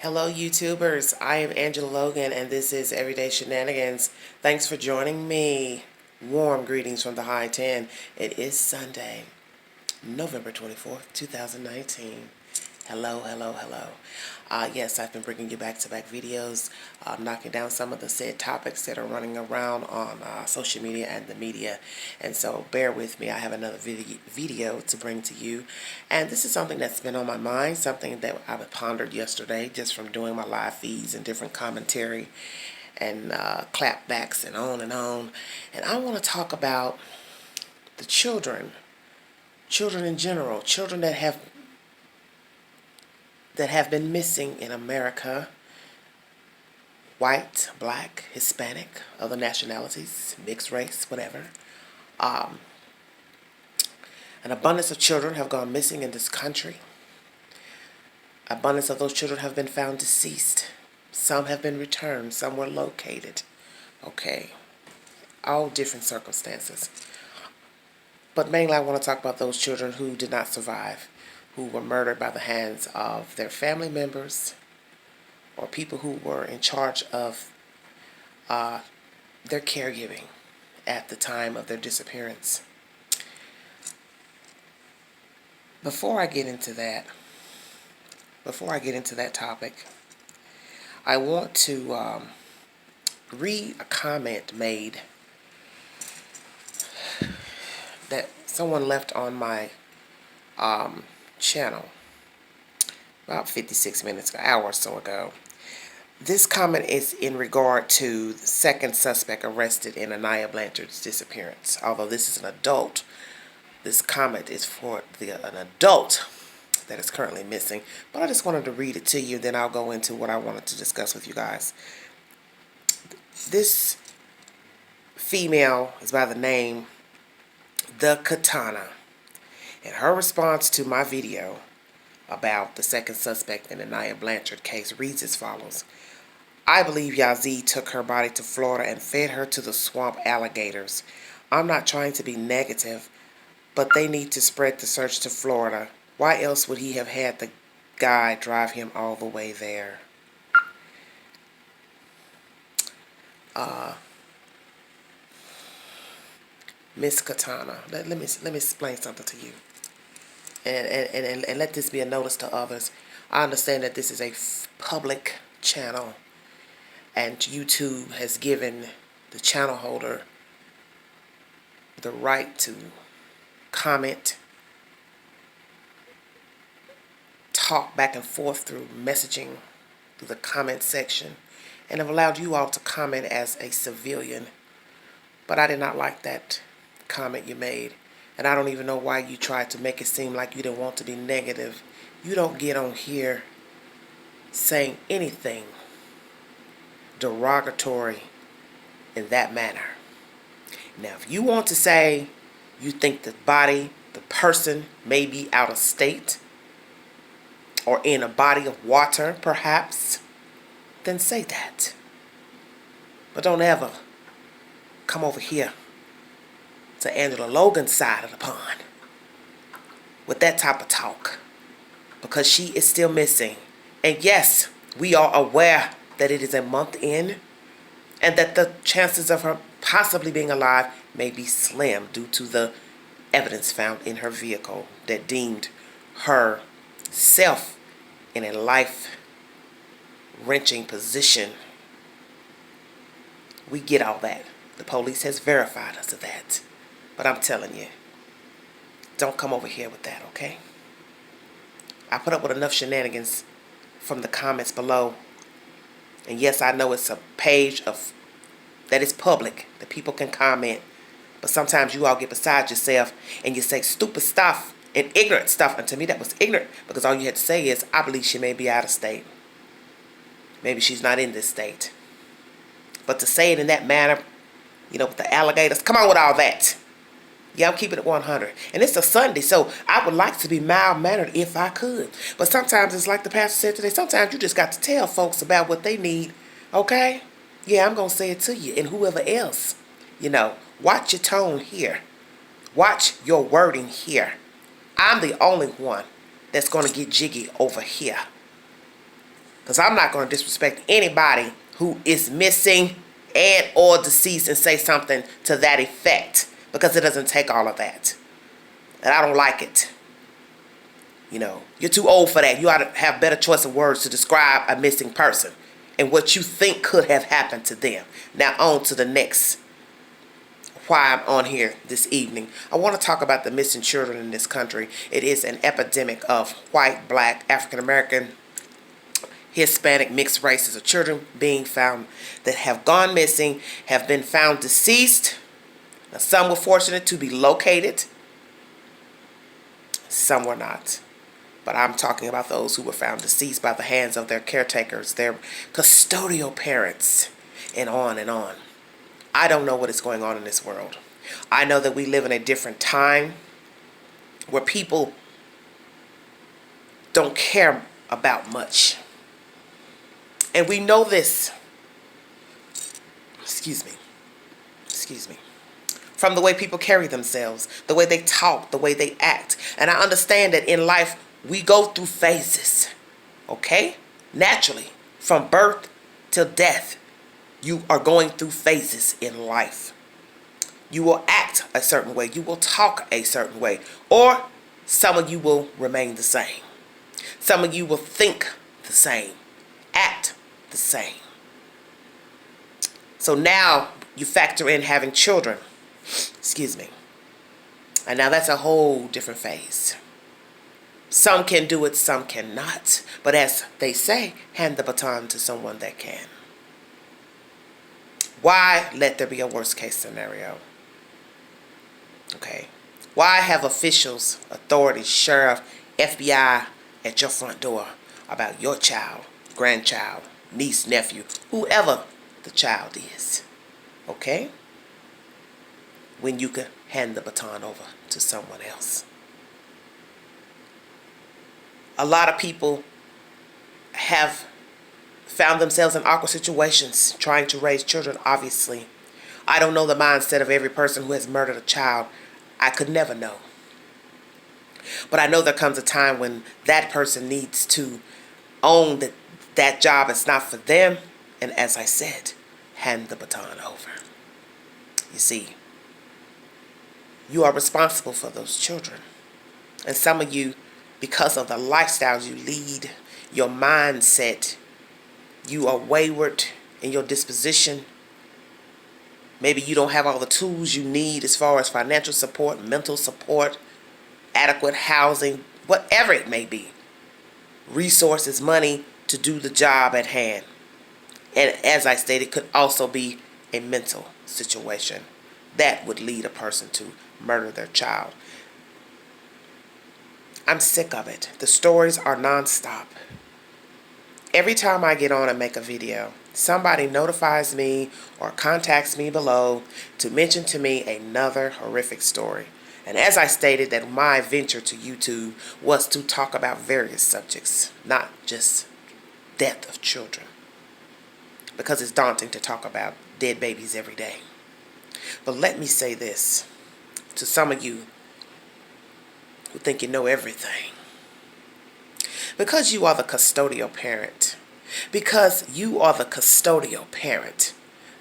Hello, YouTubers. I am Angela Logan, and this is Everyday Shenanigans. Thanks for joining me. Warm greetings from the High 10. It is Sunday, November 24th, 2019. Hello, hello, hello. Yes, I've been bringing you back-to-back videos, knocking down some of the said topics that are running around on social media and the media. And so bear with me. I have another video to bring to you. And this is something that's been on my mind, something that I pondered yesterday just from doing my live feeds and different commentary and clapbacks and on and on. And I want to talk about the children in general, children that have been missing in America. White, black, Hispanic, other nationalities, mixed race, whatever. An abundance of children have gone missing in this country. Abundance of those children have been found deceased. Some have been returned. Some were located. Okay. All different circumstances. But mainly I want to talk about those children who did not survive, who were murdered by the hands of their family members or people who were in charge of their caregiving at the time of their disappearance. Before I get into that topic, I want to read a comment made that someone left on my channel about 56 minutes, an hour or so ago. This comment is in regard to the second suspect arrested in Aniyah Blanchard's disappearance. Although this is an adult, this comment is for an adult that is currently missing. But I just wanted to read it to you, then I'll go into what I wanted to discuss with you guys. This female is by the name The Katana. And her response to my video about the second suspect in the Aniyah Blanchard case reads as follows. I believe Yazzie took her body to Florida and fed her to the swamp alligators. I'm not trying to be negative, but they need to spread the search to Florida. Why else would he have had the guy drive him all the way there? Miss Katana, let me explain something to you. And let this be a notice to others. I understand that this is a public channel, and YouTube has given the channel holder the right to comment, talk back and forth through messaging, through the comment section, and have allowed you all to comment as a civilian. But I did not like that comment you made. And I don't even know why you tried to make it seem like you didn't want to be negative. You don't get on here saying anything derogatory in that manner. Now, if you want to say you think the body, the person may be out of state or in a body of water, perhaps, then say that. But don't ever come over here to Angela Logan's side of the pond with that type of talk, because she is still missing. And yes, we are aware that it is a month in and that the chances of her possibly being alive may be slim due to the evidence found in her vehicle that deemed her self in a life-wrenching position. We get all that. The police has verified us of that. But I'm telling you, don't come over here with that, okay? I put up with enough shenanigans from the comments below. And yes, I know it's a page that is public, that people can comment. But sometimes you all get beside yourself and you say stupid stuff and ignorant stuff. And to me, that was ignorant, because all you had to say is, I believe she may be out of state. Maybe she's not in this state. But to say it in that manner, you know, with the alligators, come on with all that. Yeah, I'm keeping it 100. And it's a Sunday, so I would like to be mild-mannered if I could. But sometimes it's like the pastor said today, sometimes you just got to tell folks about what they need, okay? Yeah, I'm going to say it to you and whoever else. You know, watch your tone here. Watch your wording here. I'm the only one that's going to get jiggy over here. Because I'm not going to disrespect anybody who is missing and or deceased and say something to that effect. Because it doesn't take all of that. And I don't like it. You know, you're too old for that. You ought to have better choice of words to describe a missing person and what you think could have happened to them. Now on to the next. Why I'm on here this evening. I want to talk about the missing children in this country. It is an epidemic of white, black, African American, Hispanic, mixed races of children being found that have gone missing, have been found deceased. Now, some were fortunate to be located. Some were not. But I'm talking about those who were found deceased by the hands of their caretakers, their custodial parents, and on and on. I don't know what is going on in this world. I know that we live in a different time where people don't care about much. And we know this, excuse me, from the way people carry themselves, the way they talk, the way they act. And I understand that in life, we go through phases, okay? Naturally, from birth till death, you are going through phases in life. You will act a certain way. You will talk a certain way. Or some of you will remain the same. Some of you will think the same, act the same. So now you factor in having children. Excuse me. And now that's a whole different phase. Some can do it, some cannot. But as they say, hand the baton to someone that can. Why let there be a worst case scenario? Okay. Why have officials, authorities, sheriff, FBI at your front door about your child, grandchild, niece, nephew, whoever the child is? Okay? When you can hand the baton over to someone else. A lot of people have found themselves in awkward situations trying to raise children, obviously. I don't know the mindset of every person who has murdered a child. I could never know. But I know there comes a time when that person needs to own that that job is not for them. And as I said, hand the baton over. You see, you are responsible for those children. And some of you, because of the lifestyles you lead, your mindset, you are wayward in your disposition. Maybe you don't have all the tools you need as far as financial support, mental support, adequate housing, whatever it may be. Resources, money to do the job at hand. And as I stated, it could also be a mental situation that would lead a person to murder their child. I'm sick of it. The stories are nonstop. Every time I get on and make a video, somebody notifies me or contacts me below to mention to me another horrific story. And as I stated, that my venture to YouTube was to talk about various subjects, not just death of children. Because it's daunting to talk about dead babies every day. But let me say this to some of you who think you know everything. Because you are the custodial parent,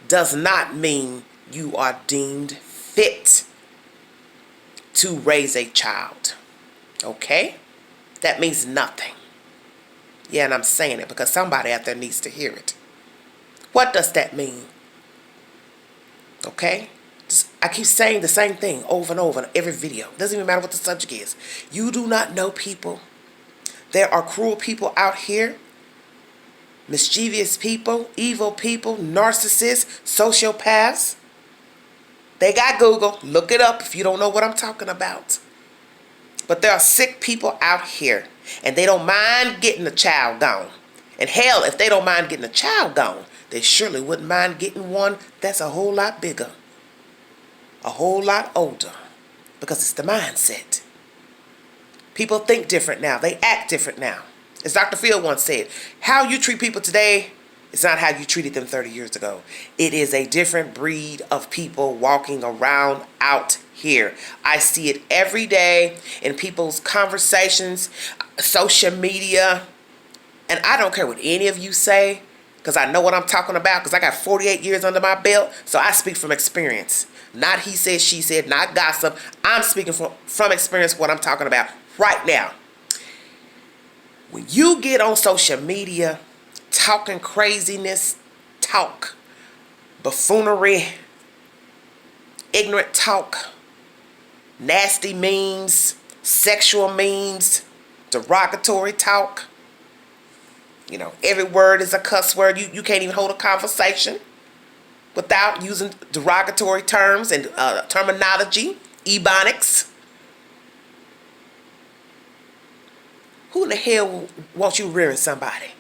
does not mean you are deemed fit to raise a child. Okay? That means nothing. Yeah, and I'm saying it because somebody out there needs to hear it. What does that mean? Okay? I keep saying the same thing over and over in every video. It doesn't even matter what the subject is. You do not know people. There are cruel people out here, mischievous people, evil people, narcissists, sociopaths. They got Google. Look it up if you don't know what I'm talking about. But there are sick people out here, and they don't mind getting a child gone. And hell, if they don't mind getting a child gone, they surely wouldn't mind getting one that's a whole lot bigger, a whole lot older, because it's the mindset. People think different now. They act different now. As Dr. Phil once said, how you treat people today is not how you treated them 30 years ago. It is a different breed of people walking around out here. I see it every day in people's conversations, social media, And I don't care what any of you say, because I know what I'm talking about, because I got 48 years under my belt, so I speak from experience. Not he said, she said, not gossip. I'm speaking from experience what I'm talking about right now. When you get on social media talking craziness, talk, buffoonery, ignorant talk, nasty memes, sexual memes, derogatory talk, every word is a cuss word. You can't even hold a conversation without using derogatory terms and terminology, ebonics. Who in the hell wants you rearing somebody?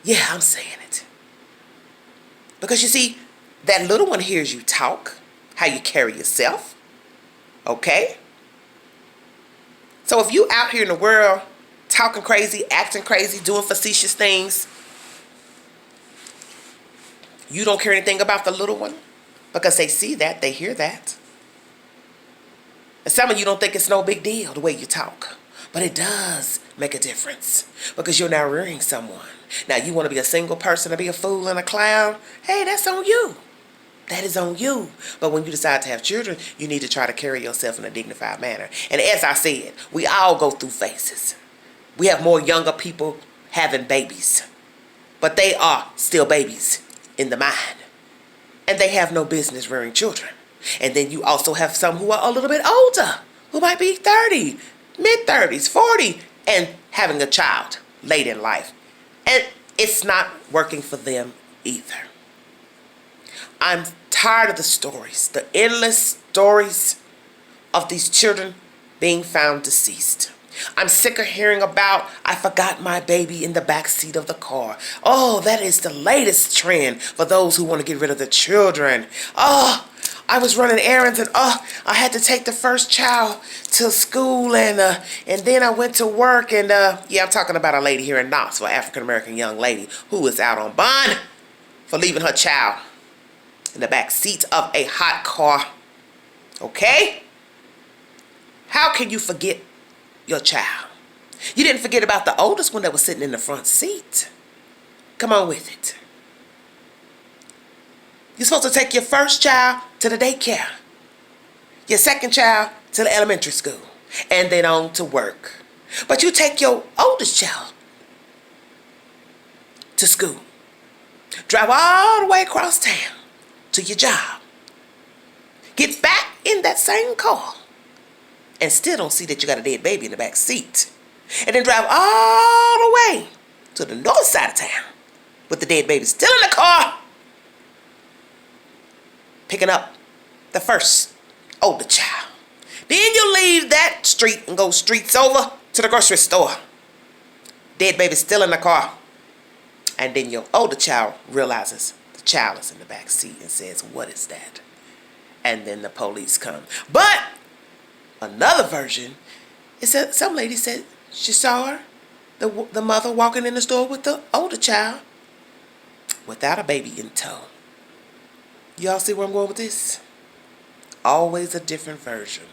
Yeah, I'm saying it. Because you see, that little one hears you talk, how you carry yourself, okay? So if you out here in the world talking crazy, acting crazy, doing facetious things, you don't care anything about the little one because they see that, they hear that. And some of you don't think it's no big deal the way you talk. But it does make a difference because you're now rearing someone. Now, you want to be a single person to be a fool and a clown? Hey, that's on you. That is on you. But when you decide to have children, you need to try to carry yourself in a dignified manner. And as I said, we all go through phases. We have more younger people having babies, but they are still babies in the mind. And they have no business rearing children. And then you also have some who are a little bit older, who might be 30, mid-30s, 40, and having a child late in life. And it's not working for them either. I'm tired of the stories, the endless stories of these children being found deceased. I'm sick of hearing about, I forgot my baby in the back seat of the car. Oh, that is the latest trend for those who want to get rid of the children. Oh, I was running errands and I had to take the first child to school and then I went to work and yeah, I'm talking about a lady here in Knoxville, African-American young lady who was out on bond for leaving her child in the back seat of a hot car. Okay? How can you forget your child? You didn't forget about the oldest one that was sitting in the front seat. Come on with it. You're supposed to take your first child to the daycare, your second child to the elementary school, and then on to work. But you take your oldest child to school, drive all the way across town to your job, get back in that same car, and still don't see that you got a dead baby in the back seat. And then drive all the way to the north side of town with the dead baby still in the car, picking up the first older child. Then you leave that street and go streets over to the grocery store. Dead baby still in the car. And then your older child realizes the child is in the back seat and says, "What is that?" And then the police come. But another version is that some lady said she saw her, the mother walking in the store with the older child without a baby in tow. Y'all see where I'm going with this? Always a different version.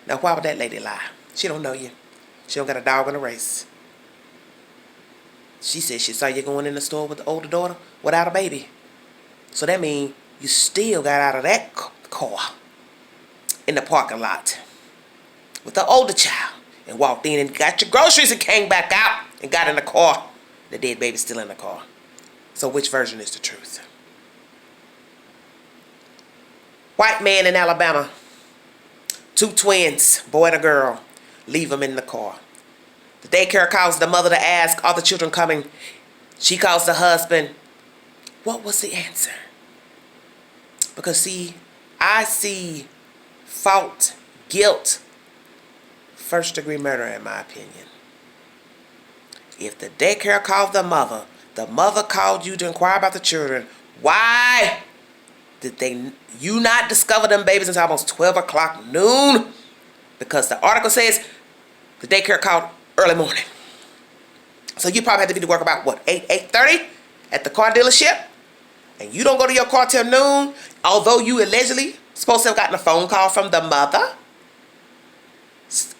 Now, why would that lady lie? She don't know you. She don't got a dog in the race. She said she saw you going in the store with the older daughter without a baby. So that means you still got out of that car in the parking lot with the older child and walked in and got your groceries and came back out and got in the car. The dead baby's still in the car. So which version is the truth? White man in Alabama, 2 twins, boy and a girl, leave them in the car. The daycare calls the mother to ask, are the children coming? She calls the husband. What was the answer? Because see, I see fault, guilt, first-degree murder in my opinion. If the daycare called the mother called you to inquire about the children, why did you not discover them babies until almost 12 o'clock noon? Because the article says the daycare called early morning. So you probably had to be to work about, 8:30 at the car dealership? And you don't go to your car till noon, although you allegedly supposed to have gotten a phone call from the mother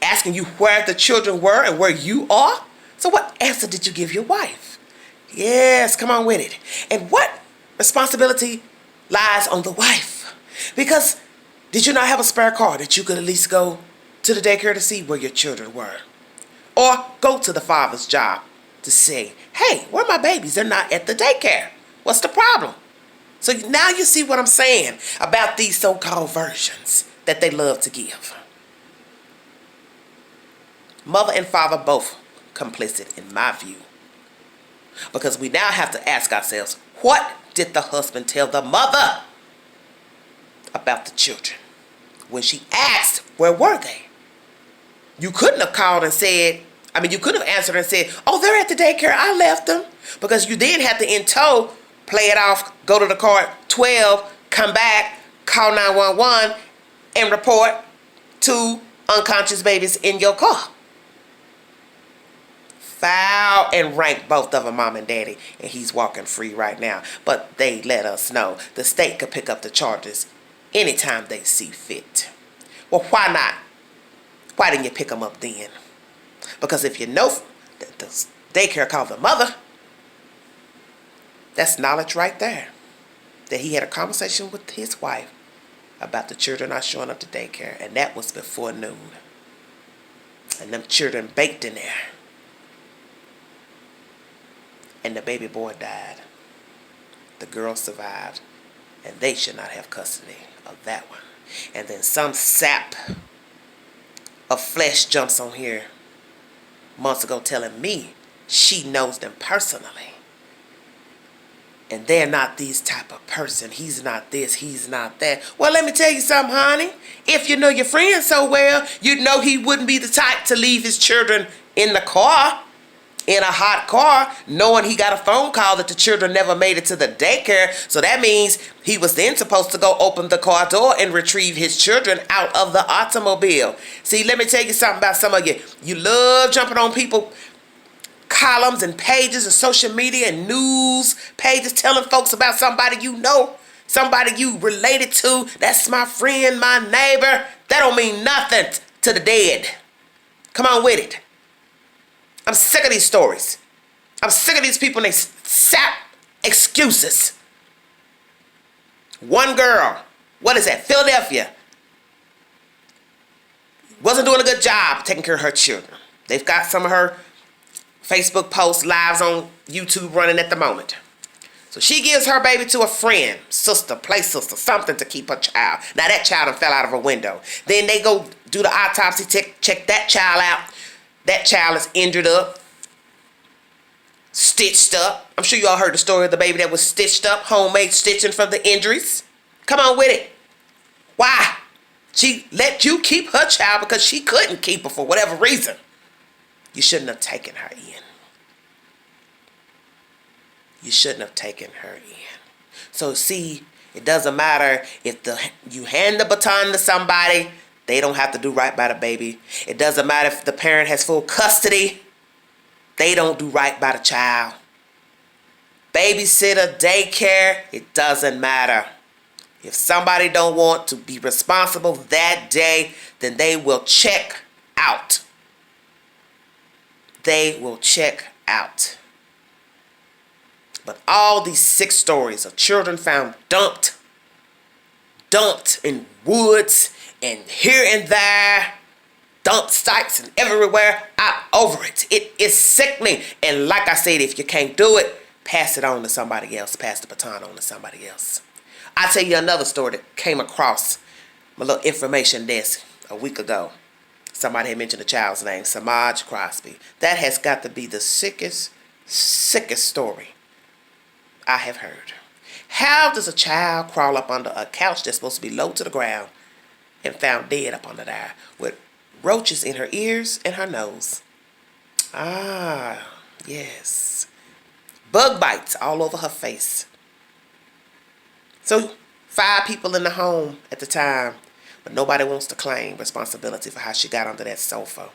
asking you where the children were and where you are So what answer did you give your wife? Yes, come on with it. And what responsibility lies on the wife? Because did you not have a spare car that you could at least go to the daycare to see where your children were? Or go to the father's job to say, hey, where are my babies? They're not at the daycare. What's the problem? So now you see what I'm saying about these so-called versions that they love to give. Mother and father both complicit in my view. Because we now have to ask ourselves, what did the husband tell the mother about the children? When she asked, where were they? You couldn't have called and said, you could have answered and said, oh, they're at the daycare, I left them. Because you then have to in tow, play it off, go to the car at 12, come back, call 911, and report 2 unconscious babies in your car. Foul and rank both of them, mom and daddy, and he's walking free right now. But they let us know the state could pick up the charges anytime they see fit. Well, why not? Why didn't you pick them up then? Because if you know that the daycare called the mother, that's knowledge right there. That he had a conversation with his wife about the children not showing up to daycare, and that was before noon. And them children baked in there. And the baby boy died. The girl survived, and they should not have custody of that one. And then some sap of flesh jumps on here months ago telling me she knows them personally. And they're not these type of person. He's not this, he's not that. Well, let me tell you something, honey. If you know your friend so well, you'd know he wouldn't be the type to leave his children in the car, in a hot car, knowing he got a phone call that the children never made it to the daycare. So that means he was then supposed to go open the car door and retrieve his children out of the automobile. See, let me tell you something about some of you. You love jumping on people columns and pages of social media and news pages telling folks about somebody you know, somebody you related to. That's my friend, my neighbor. That don't mean nothing to the dead. Come on with it. I'm sick of these stories. I'm sick of these people and they sap excuses. One girl, what is that? Philadelphia. Wasn't doing a good job taking care of her children. They've got some of her Facebook posts, lives on YouTube running at the moment. So she gives her baby to a friend, sister, play sister, something to keep her child. Now that child fell out of a window. Then they go do the autopsy, check that child out. That child is injured up, stitched up. I'm sure you all heard the story of the baby that was stitched up, homemade stitching from the injuries. Come on with it. Why? She let you keep her child because she couldn't keep her for whatever reason. You shouldn't have taken her in. You shouldn't have taken her in. So see, it doesn't matter if you hand the baton to somebody, they don't have to do right by the baby. It doesn't matter if the parent has full custody, they don't do right by the child. Babysitter, daycare, it doesn't matter. If somebody don't want to be responsible that day, then they will check out. They will check out. But all these 6 stories of children found dumped in woods and here and there, dump sites and everywhere, I'm over it. It is sickening. And like I said, if you can't do it, pass it on to somebody else. Pass the baton on to somebody else. I'll tell you another story that came across my little information desk a week ago. Somebody had mentioned a child's name, Samaj Crosby. That has got to be the sickest story I have heard. How does a child crawl up under a couch that's supposed to be low to the ground and found dead up under there with roaches in her ears and her nose? Ah, yes. Bug bites all over her face. So 5 people in the home at the time, but nobody wants to claim responsibility for how she got under that sofa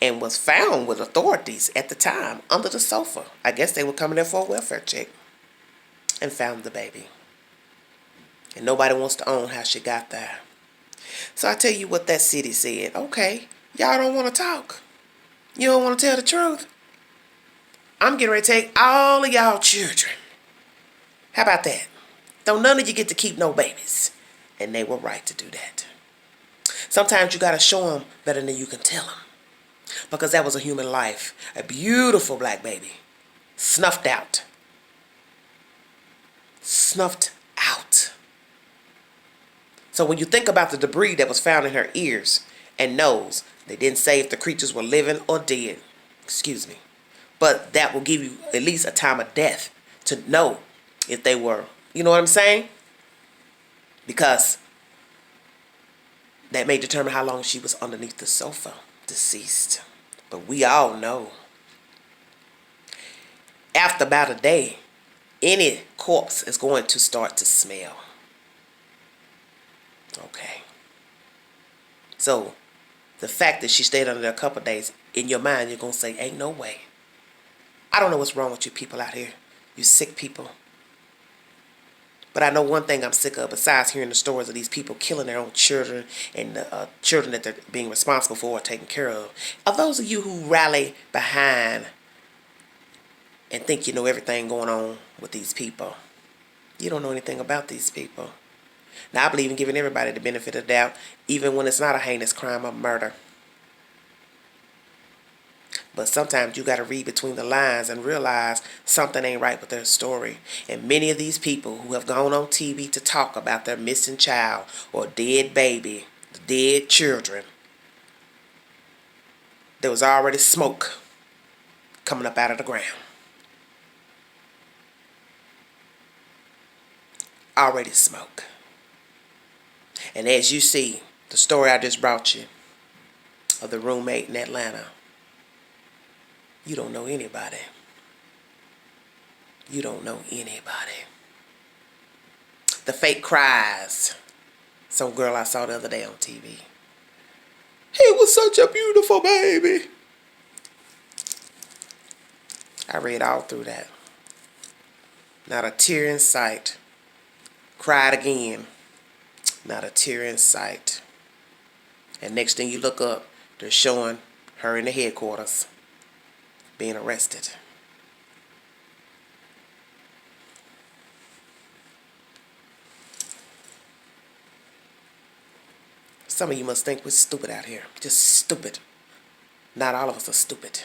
and was found with authorities at the time under the sofa. I guess they were coming there for a welfare check and found the baby. And nobody wants to own how she got there. So I tell you what that city said. Okay, y'all don't want to talk. You don't want to tell the truth. I'm getting ready to take all of y'all children. How about that? Don't none of you get to keep no babies. And they were right to do that. Sometimes you got to show them better than you can tell them. Because that was a human life. A beautiful black baby. Snuffed out. Snuffed out. So when you think about the debris that was found in her ears and nose, they didn't say if the creatures were living or dead. Excuse me. But that will give you at least a time of death to know if they were, you know what I'm saying? Because that may determine how long she was underneath the sofa, deceased. But we all know, after about a day, any corpse is going to start to smell. Okay. So, the fact that she stayed under there a couple of days, in your mind, you're going to say, ain't no way. I don't know what's wrong with you people out here. You sick people. But I know one thing I'm sick of, besides hearing the stories of these people killing their own children and the children that they're being responsible for or taking care of, are those of you who rally behind and think you know everything going on with these people. You don't know anything about these people. Now, I believe in giving everybody the benefit of the doubt, even when it's not a heinous crime of murder. But sometimes you got to read between the lines and realize something ain't right with their story. And many of these people who have gone on TV to talk about their missing child or dead baby, dead children, there was already smoke coming up out of the ground. Already smoke. And as you see, the story I just brought you of the roommate in Atlanta, you don't know anybody. You don't know anybody. The fake cries. Some girl I saw the other day on TV. He was such a beautiful baby. I read all through that. Not a tear in sight. Cried again. Not a tear in sight. And next thing you look up, they're showing her in the headquarters being arrested. Some of you must think we're stupid out here. Just stupid. Not all of us are stupid.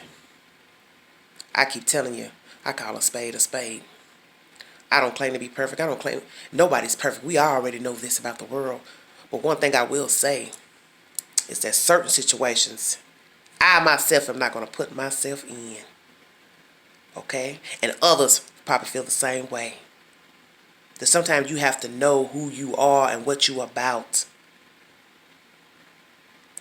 I keep telling you, I call a spade a spade. I don't claim to be perfect. I don't claim nobody's perfect. We already know this about the world. But one thing I will say is that certain situations, I myself am not going to put myself in. Okay? And others probably feel the same way. That sometimes you have to know who you are and what you're about.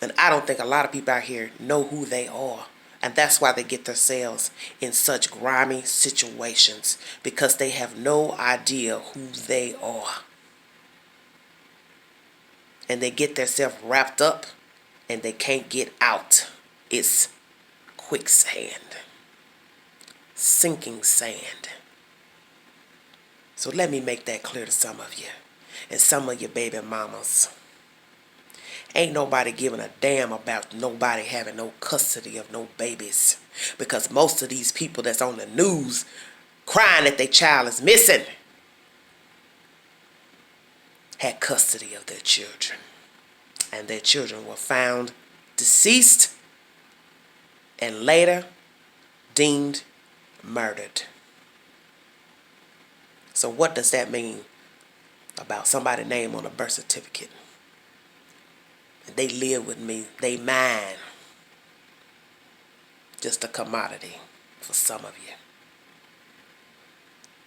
And I don't think a lot of people out here know who they are. And that's why they get themselves in such grimy situations. Because they have no idea who they are. And they get themselves wrapped up and they can't get out. It's quicksand. Sinking sand. So let me make that clear to some of you. And some of your baby mamas. Ain't nobody giving a damn about nobody having no custody of no babies. Because most of these people that's on the news crying that their child is missing had custody of their children. And their children were found deceased and later deemed murdered. So what does that mean about somebody's name on a birth certificate? They live with me. They mine. Just a commodity for some of you.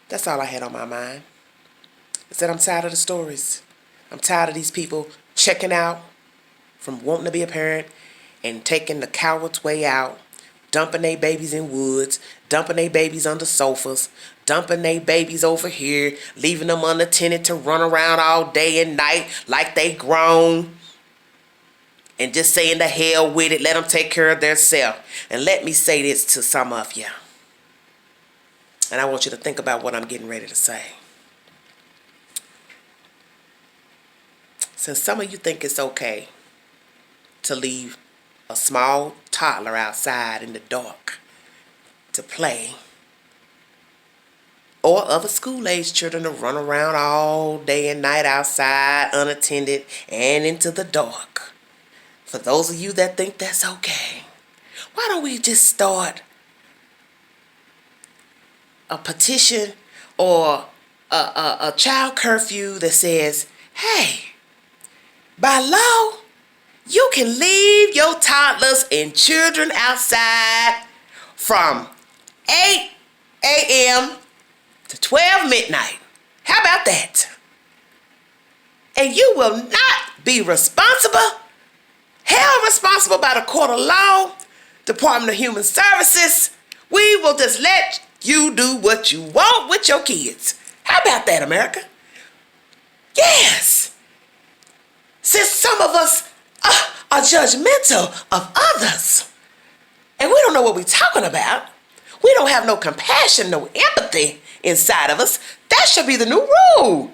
That's all I had on my mind. I said I'm tired of the stories. I'm tired of these people checking out from wanting to be a parent and taking the coward's way out, dumping their babies in woods, dumping their babies under sofas, dumping their babies over here, leaving them unattended to run around all day and night like they grown. And just saying the hell with it, let them take care of themselves. And let me say this to some of you. And I want you to think about what I'm getting ready to say. Since some of you think it's okay to leave a small toddler outside in the dark to play or other school-age children to run around all day and night outside unattended and into the dark. For those of you that think that's okay, why don't we just start a petition or a child curfew that says, hey, by law, you can leave your toddlers and children outside from 8 a.m. to 12 midnight. How about that? And you will not be responsible, held responsible by the court of law, Department of Human Services. We will just let you do what you want with your kids. How about that, America? Yes. Since some of us are judgmental of others, and we don't know what we're talking about, we don't have no compassion, no empathy inside of us, that should be the new rule.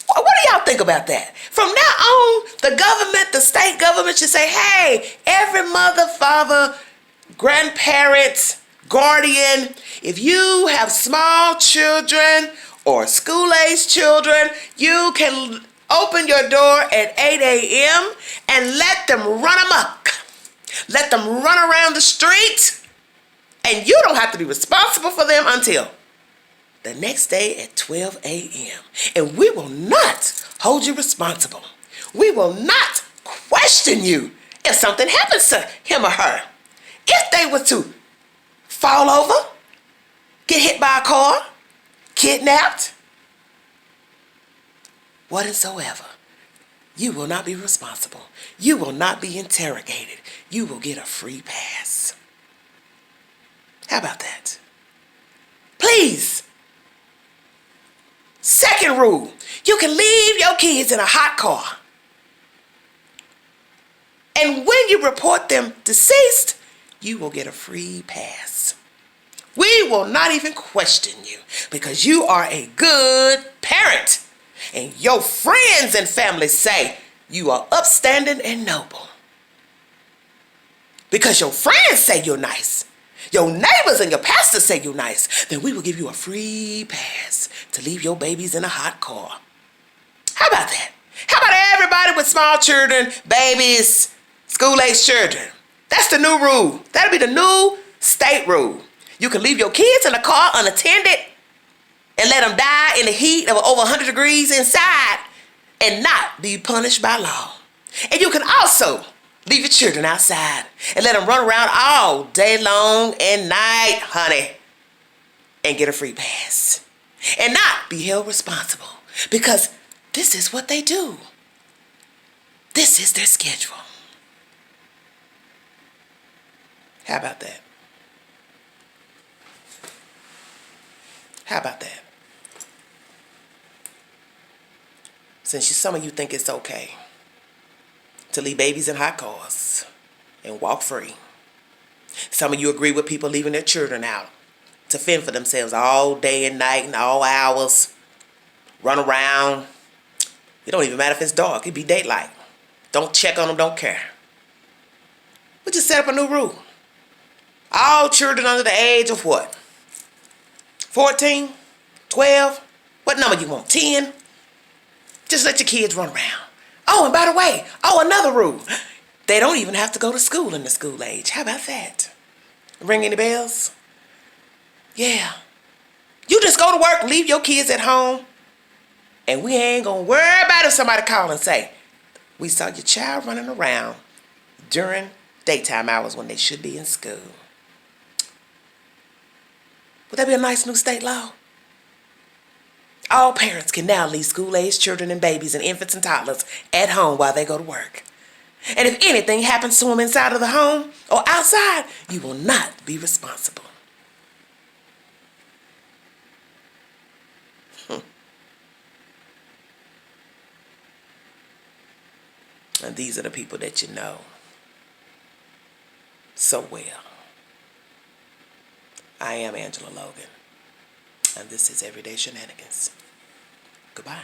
What do y'all think about that? From now on, the government, the state government should say, hey, every mother, father, grandparents, guardian, if you have small children or school-age children, you can open your door at 8 a.m. and let them run amok. Let them run around the street, and you don't have to be responsible for them until the next day at 12 a.m. And we will not hold you responsible. We will not question you if something happens to him or her. If they were to fall over, get hit by a car, kidnapped, whatsoever, you will not be responsible. You will not be interrogated. You will get a free pass. How about that? Please. Second rule, you can leave your kids in a hot car. And when you report them deceased, you will get a free pass. We will not even question you because you are a good parent. And your friends and family say you are upstanding and noble. Because your friends say you're nice. Your neighbors and your pastor say you're nice. Then we will give you a free pass to leave your babies in a hot car. How about that? How about everybody with small children, babies, school-age children? That's the new rule. That'll be the new state rule. You can leave your kids in a car unattended and let them die in the heat of over 100 degrees inside and not be punished by law. And you can also leave your children outside and let them run around all day long and night, honey, and get a free pass. And not be held responsible because this is what they do. This is their schedule. How about that? How about that? Since some of you think it's okay to leave babies in hot cars and walk free, some of you agree with people leaving their children out to fend for themselves all day and night and all hours, run around. It don't even matter if it's dark. It be daylight. Don't check on them, don't care. We just set up a new rule. All children under the age of what? 14? 12? What number you want? 10? Just let your kids run around. Oh, and by the way, another rule. They don't even have to go to school in the school age. How about that? Ring any bells? Yeah. You just go to work, leave your kids at home, and we ain't gonna worry about if somebody call and say, we saw your child running around during daytime hours when they should be in school. Would that be a nice new state law? All parents can now leave school-aged children and babies and infants and toddlers at home while they go to work. And if anything happens to them inside of the home or outside, you will not be responsible. And these are the people that you know so well. I am Angela Logan, and this is Everyday Shenanigans. Goodbye.